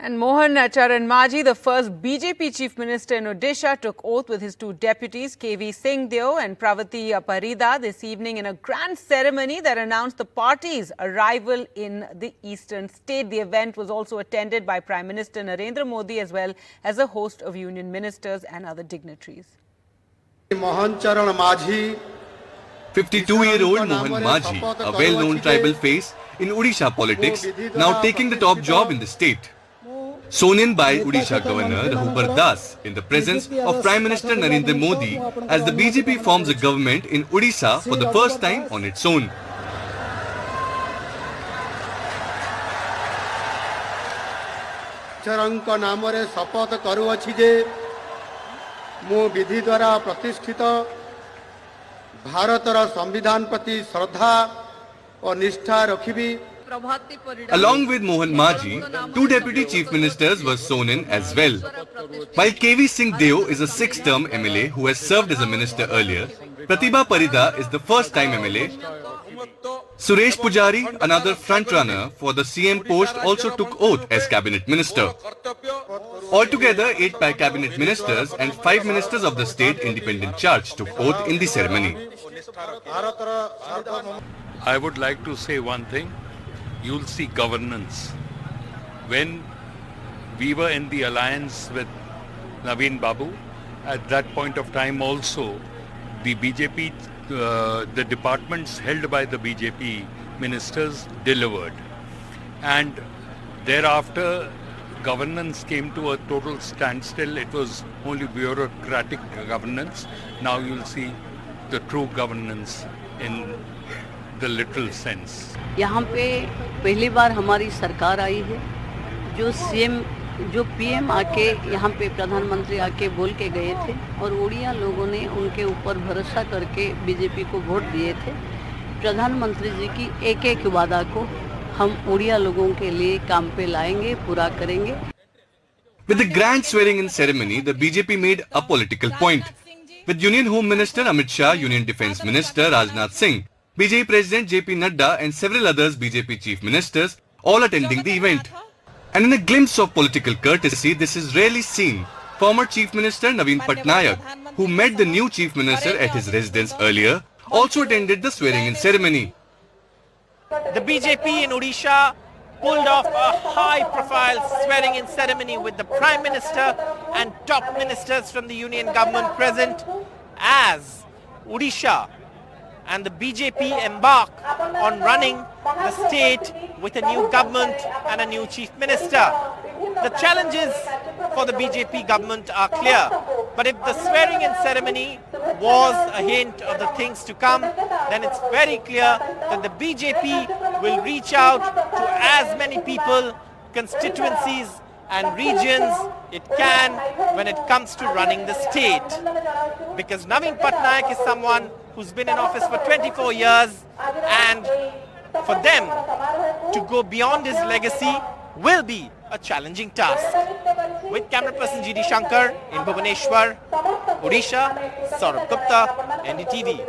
And Mohan Charan Majhi, the first BJP Chief Minister in Odisha, took oath with his two deputies, KV Singh Deo and Pravati Parida, this evening in a grand ceremony that announced the party's arrival in the eastern state. The event was also attended by Prime Minister Narendra Modi as well as a host of union ministers and other dignitaries. Mohan Charan Majhi, 52-year-old Mohan Majhi, a well-known tribal face in Odisha politics, now taking the top job in the state. Sworn in by Odisha Governor Raghubar Das in the presence of Prime Minister Narendra Modi as the BJP forms a government in Odisha for the first time on its own. चरंक नाम रे शपथ करूअछि जे मु विधि द्वारा प्रतिष्ठित भारतर संविधान प्रति श्रद्धा और निष्ठा रखिबी. Along with Mohan Majhi, two deputy chief ministers were sworn in as well. While KV Singh Deo is a six-term MLA who has served as a minister earlier, Pratibha Parida is the first-time MLA. Suresh Pujari, another front-runner for the CM post, also took oath as cabinet minister. Altogether, 8 cabinet ministers and 5 ministers of the state independent charge took oath in the ceremony. I would like to say one thing. You'll see governance. When we were in the alliance with Naveen Babu, at that point of time also, the BJP, the departments held by the BJP ministers delivered. And thereafter, governance came to a total standstill. It was only bureaucratic governance. Now you'll see the true governance in the literal sense. यहाँ पे पहली बार हमारी सरकार आई है, जो PM आके यहाँ पे प्रधानमंत्री आके बोल के गए थे और उड़िया लोगों ने उनके ऊपर भरोसा करके बीजेपी को वोट दिए थे. प्रधानमंत्री जी की एक वादा को हम उड़िया लोगों के लिए काम पे लाएंगे, पूरा करेंगे. With the grand swearing-in ceremony, the BJP made a political point. With Union Home Minister Amit Shah, Union Defence Minister Rajnath Singh, BJP President JP Nadda and several others BJP Chief Ministers all attending the event. And in a glimpse of political courtesy, this is rarely seen. Former Chief Minister Naveen Patnaik, who met the new Chief Minister at his residence earlier, also attended the swearing-in ceremony. The BJP in Odisha pulled off a high-profile swearing-in ceremony with the Prime Minister and top ministers from the Union government present as Odisha and the BJP embark on running the state with a new government and a new chief minister. The challenges for the BJP government are clear, but if the swearing-in ceremony was a hint of the things to come, then it's very clear that the BJP will reach out to as many people, constituencies and regions it can when it comes to running the state. Because Naveen Patnaik is someone who's been in office for 24 years, and for them to go beyond his legacy will be a challenging task. With camera person GD Shankar in Bhubaneswar, Odisha, Saurabh Gupta, NDTV.